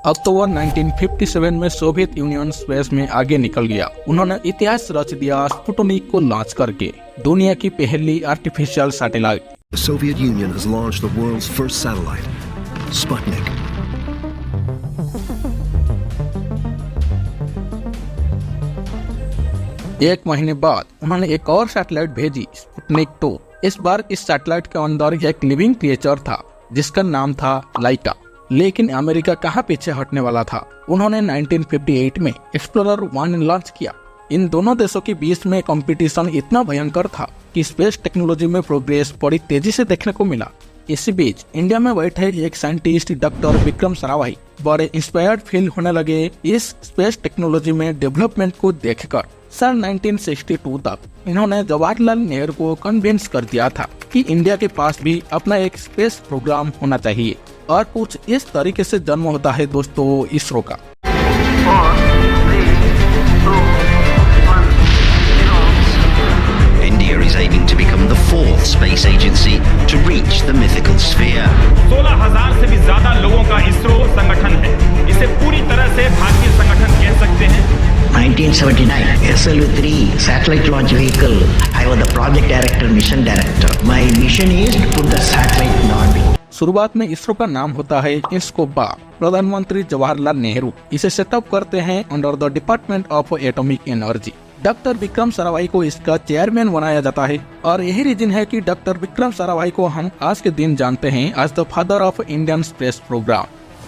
अक्टूबर 1957 में Soviet union space में आगे निकल गया। उन्होंने इतिहास रच दिया स्पुतनिक को लॉन्च करके, दुनिया की पहली artificial satellite. The Soviet Union has launched the world's first satellite, Sputnik. एक महीने बाद उन्होंने एक और सैटेलाइट भेजी, स्पुतनिक 2। इस बार इस सैटेलाइट के अंदर एक लिविंग क्रिएचर था जिसका नाम था लाइका। लेकिन अमेरिका कहाँ पीछे हटने वाला था। उन्होंने 1958 में एक्सप्लोरर 1 लॉन्च किया। इन दोनों देशों के बीच में कंपटीशन इतना भयंकर था कि स्पेस टेक्नोलॉजी में प्रोग्रेस बड़ी तेजी से देखने को मिला। इसी बीच इंडिया में बैठे एक साइंटिस्ट डॉक्टर विक्रम साराभाई बड़े इंस्पायर्ड फील होने लगे इस स्पेस टेक्नोलॉजी में डेवलपमेंट को देखकर। सन 1962 तक इन्होंने जवाहरलाल नेहरू को कन्विंस कर दिया था कि इंडिया के पास भी अपना एक स्पेस प्रोग्राम होना चाहिए। और कुछ इस तरीके से जन्म होता है दोस्तों इसरो का। India is aiming to become the 4th space agency to reach the mythical sphere. 16,000 से भी ज्यादा लोगों का इसरो संगठन है। इसे पूरी तरह से भारतीय संगठन कह सकते हैं। 1979 SLV-3 satellite launch vehicle. I was the project director, mission director. My mission is to put the satellite in orbit. शुरुआत में इसरो का नाम होता है इंस्कोपा। प्रधानमंत्री जवाहरलाल नेहरू इसे सेटअप करते हैं under the department of atomic energy. Doctor Vikram Sarabhai को इसका चेयरमैन बनाया जाता है और यही रीजन है कि डॉक्टर विक्रम साराभाई को हम आज के दिन जानते हैं as the father of Indian space programme.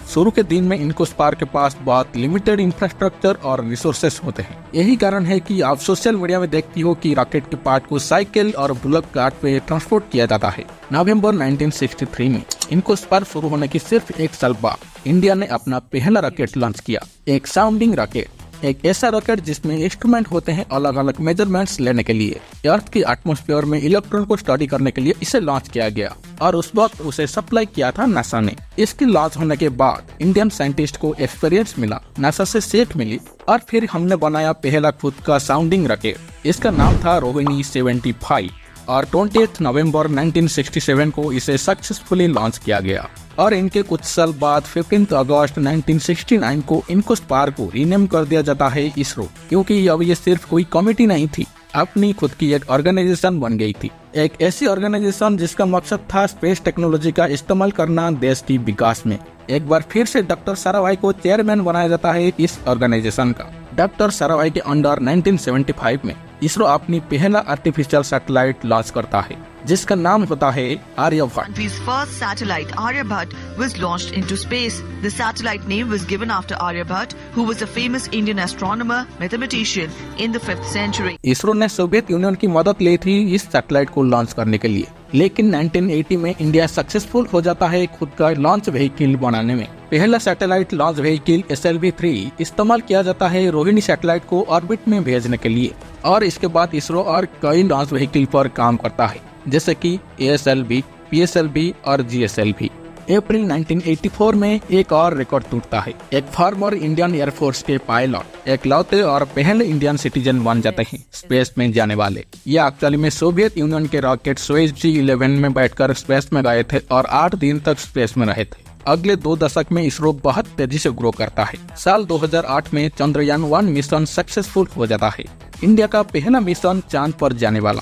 शुरू के दिन में इनकोस्पार के पास बहुत लिमिटेड इंफ्रास्ट्रक्चर और रिसोर्सेस होते हैं। यही कारण है कि आप सोशल मीडिया में देखती हो कि रॉकेट के पार्ट को साइकिल और बुलक कार्ट पे ट्रांसपोर्ट किया जाता है। नवंबर 1963 में इनकोस्पार शुरू होने की सिर्फ एक साल बाद इंडिया ने अपना पहला रॉकेट लॉन्च किया, एक साउंडिंग रॉकेट। एक ऐसा रॉकेट जिसमें इंस्ट्रूमेंट होते हैं अलग अलग मेजरमेंट्स लेने के लिए। अर्थ की एटमॉस्फेयर में इलेक्ट्रॉन को स्टडी करने के लिए इसे लॉन्च किया गया और उस वक्त उसे सप्लाई किया था नासा ने। इसकी लॉन्च होने के बाद इंडियन साइंटिस्ट को एक्सपीरियंस मिला, नासा से सीख मिली और फिर हमने बनाया पहला खुद का साउंडिंग रॉकेट। इसका नाम था रोहिणी 75 और 28 नवंबर 1967 को इसे सक्सेसफुली लॉन्च किया गया। और इनके कुछ साल बाद 15 अगस्त 1969 को इनकोस्पार को रीनेम कर दिया जाता है इसरो, क्योंकि अब ये सिर्फ कोई कमेटी नहीं थी, अपनी खुद की एक ऑर्गेनाइजेशन बन गई थी। एक ऐसी ऑर्गेनाइजेशन जिसका मकसद था स्पेस टेक्नोलॉजी का इस्तेमाल करना देश की विकास में। एक बार फिर से डॉक्टर साराभाई को चेयरमैन बनाया जाता है इस ऑर्गेनाइजेशन का। डॉक्टर साराभाई के अंडर 1975 में इसरो अपनी पहला आर्टिफिशियल सैटेलाइट लॉन्च करता है जिसका नाम होता है Aryabhata. Country's first satellite, Aryabhat, was launched into space. The satellite name was given after Aryabhat, who was a famous Indian astronomer, mathematician in the 5th century. ISRO ने सोवियत यूनियन की मदद ली थी इस सैटेलाइट को लॉन्च करने के लिए, लेकिन 1980 में इंडिया सक्सेसफुल हो जाता है खुद का लॉन्च व्हीकल बनाने में। पहला सैटेलाइट लॉन्च व्हीकल SLV-3 इस्तेमाल किया जाता है रोहिणी सैटेलाइट को ऑर्बिट में भेजने के लिए। और इसके बाद इसरो और कई लॉन्च व्हीकल पर काम करता है जैसे कि ASLV, PSLV और GSLV। अप्रैल 1984 में एक और रिकॉर्ड टूटता है। एक फॉर्मर इंडियन एयरफोर्स के पायलट एक लौते और पहले इंडियन सिटीजन बन जाते हैं स्पेस में जाने वाले। ये एक्चुअली में सोवियत यूनियन के रॉकेट सोयुज़ G11 में बैठकर स्पेस में गए थे और 8 दिन तक स्पेस में रहे थे। अगले 2 दशक में इसरो बहुत तेजी से ग्रो करता है। साल 2008 में चंद्रयान 1 मिशन सक्सेसफुल हो जाता है। इंडिया का पहला मिशन चांद पर जाने वाला।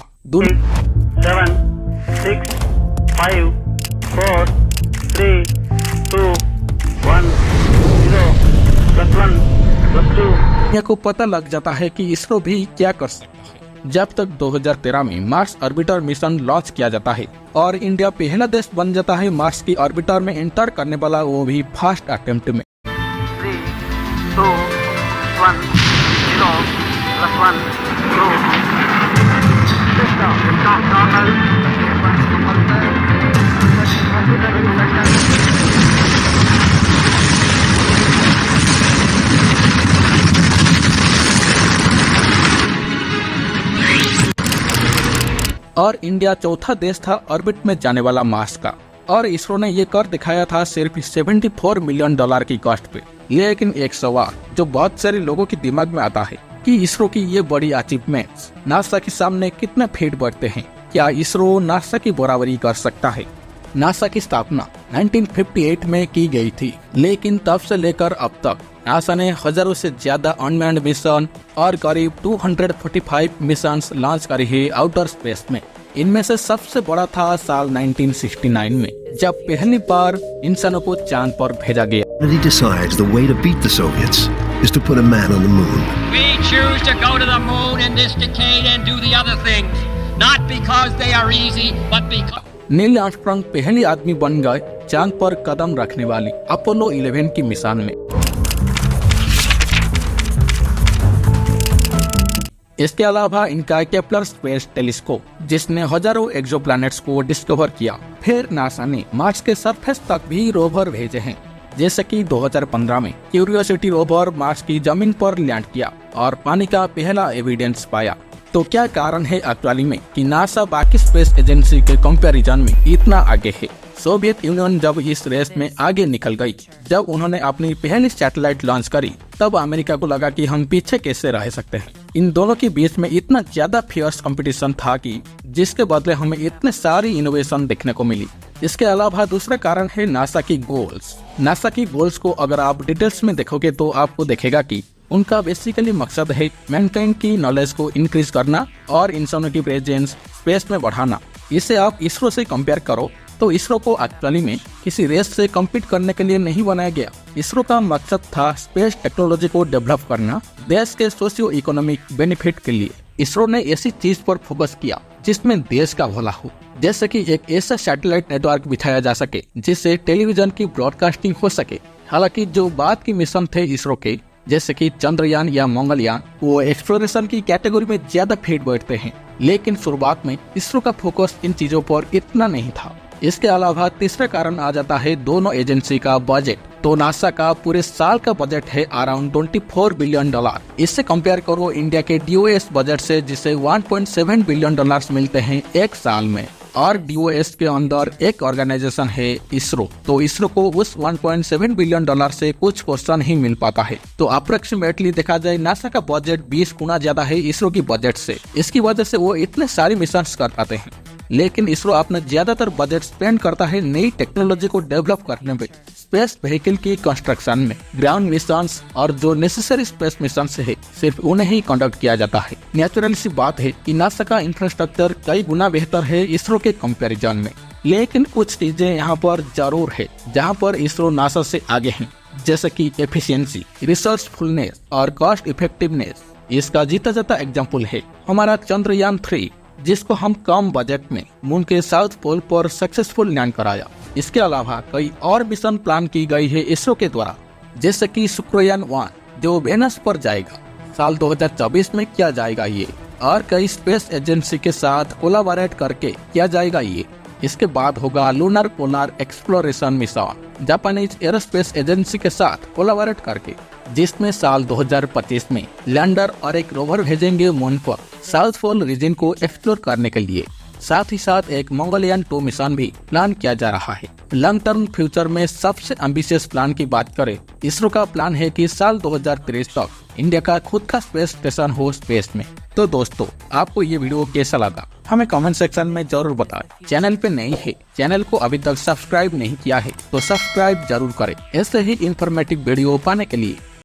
7, 6, 5, 4, 3, 2, 1, 0, +1, +2। दुनिया को पता लग जाता है कि इसरो भी क्या कर सकता है जब तक 2013 में मार्स ऑर्बिटर मिशन लॉन्च किया जाता है और इंडिया पहला देश बन जाता है मार्स की ऑर्बिटर में एंटर करने वाला, वो भी फर्स्ट अटेम्प्ट में। 3, 2, 1, 0, +1, 2। और इंडिया चौथा देश था ऑर्बिट में जाने वाला मार्स का। और इसरो ने ये कर दिखाया था सिर्फ $74 मिलियन की कॉस्ट पे। लेकिन एक सवाल जो बहुत सारे लोगों के दिमाग में आता है कि इसरो की ये बड़ी अचीवमेंट्स नासा के सामने कितने फीट बढ़ते हैं। क्या इसरो नासा की बराबरी कर सकता है? नासा की स्थापना 1958 में की गई थी, लेकिन तब से लेकर अब तक नासा ने हजारों से ज्यादा अनमैन्ड मिशन और करीब 245 मिशंस लॉन्च करे हैं आउटर स्पेस में। इनमें से सबसे बड़ा था साल 1969 में, जब पहली बार इंसानों को चांद पर भेजा गया। Humanity decides the way to beat the Soviets is to put a man on the moon. We choose to go to the moon in this decade and do the other things, not because they are easy, but because... Neil Armstrong पहली आदमी बन गए चांद पर कदम रखने वाली Apollo 11 की mission में। इसके अलावा इनका केपलर स्पेस टेलीस्कोप, जिसने हजारों एक्सोप्लैनेट्स को डिस्कवर किया। फिर नासा ने मार्स के सरफेस तक भी रोवर भेजे हैं, जैसे कि 2015 में क्यूरियोसिटी रोवर मार्स की जमीन पर लैंड किया और पानी का पहला एविडेंस पाया। तो क्या कारण है एक्चुअली में कि नासा बाकी स्पेस एजेंसी के कंपैरिजन में इतना आगे है? सोवियत यूनियन जब इस रेस में आगे निकल गई, जब उन्होंने अपनी पहली सैटेलाइट लॉन्च करी, तब अमेरिका को लगा कि हम पीछे कैसे रह सकते हैं। इन दोनों के बीच में इतना ज्यादा फियर्स कंपटीशन था कि जिसके बदले हमें इतने सारी इनोवेशन देखने को मिली। इसके अलावा दूसरा कारण है नासा की गोल्स। नासा की गोल्स को अगर आप डिटेल्स में देखोगे तो आपको देखेगा कि उनका बेसिकली मकसद है मैनकाइंड की नॉलेज को इंक्रीज करना और इंसानों की प्रेजेंस स्पेस में बढ़ाना। इसे आप इसरो से कंपेयर करो तो इसरो को एक्चुअली में किसी रेस से कम्पीट करने के लिए नहीं बनाया गया। इसरो का मकसद था स्पेस टेक्नोलॉजी को डेवलप करना देश के सोशियो इकोनॉमिक बेनिफिट के लिए। इसरो ने ऐसी चीज पर फोकस किया जिसमें देश का भला हो, जैसे कि एक ऐसा सैटेलाइट नेटवर्क बिछाया जा सके जिससे टेलीविजन की ब्रॉडकास्टिंग हो सके। हालांकि जो बाद की मिशन थे इसरो के, जैसे कि चंद्रयान या मंगलयान, वो एक्सप्लोरेशन की कैटेगरी में ज्यादा फिट बैठते हैं, लेकिन शुरुआत में इसरो का फोकस इन चीजों पर इतना नहीं था। इसके अलावा तीसरा कारण आ जाता है दोनों एजेंसी का बजट। तो नासा का पूरे साल का बजट है अराउंड $24 बिलियन। इससे कंपेयर करो इंडिया के DOS बजट से, जिसे $1.7 बिलियन मिलते हैं एक साल में। और DOS के अंदर एक ऑर्गेनाइजेशन है इसरो, तो इसरो को उस $1.7 बिलियन से कुछ क्वेश्चन ही मिल पाता है। तो अप्रोक्सीमेटली देखा जाए नासा का बजट 20 गुना ज्यादा है इसरो की बजट से। इसकी वजह से वो इतने सारे मिशन कर पाते हैं। लेकिन इसरो अपना ज्यादातर बजट स्पेंड करता है नई टेक्नोलॉजी को डेवलप करने में, स्पेस व्हीकल की कंस्ट्रक्शन में, ग्राउंड मिशंस और जो नेसेसरी स्पेस मिशन है सिर्फ उन्हें ही कंडक्ट किया जाता है। नेचुरल सी बात है कि नासा का इंफ्रास्ट्रक्चर कई गुना बेहतर है इसरो के कंपैरिजन में। लेकिन कुछ चीजें यहाँ पर जरूर है जहाँ पर इसरो नासा से आगे है, जैसे कि एफिशिएंसी, रिसर्चफुलनेस और कॉस्ट इफेक्टिवनेस। इसका जीता जाता एग्जाम्पल है हमारा चंद्रयान 3, जिसको हम कम बजट में मून के साउथ पोल पर सक्सेसफुल लैंड कराया। इसके अलावा कई और मिशन प्लान की गई है इसरो के द्वारा, जैसे कि शुक्रयान 1 जो वेनस पर जाएगा, साल 2024 में किया जाएगा ये, और कई स्पेस एजेंसी के साथ कोलाबोरेट करके किया जाएगा ये। इसके बाद होगा lunar polar exploration mission, Japanese aerospace agency के साथ कोलाबोरेट करके, जिसमें साल 2025 में लैंडर और एक रोवर भेजेंगे मून पर साउथ पोल रीजन को एक्सप्लोर करने के लिए। साथ ही साथ एक मंगलयान 2 मिशन भी प्लान किया जा रहा है। लॉन्ग टर्म फ्यूचर में सबसे एम्बिशियस प्लान की बात करें, इसरो का प्लान है कि साल 2023 तक इंडिया का खुद का स्पेस स्टेशन हो स्पेस में। तो दोस्तों, आपको ये वीडियो कैसा लगा हमें कमेंट सेक्शन में जरूर बताएं। चैनल पे नए है, चैनल को अभी तक सब्सक्राइब नहीं किया है तो सब्सक्राइब जरूर करें ऐसे ही इंफॉर्मेटिव वीडियो पाने के लिए।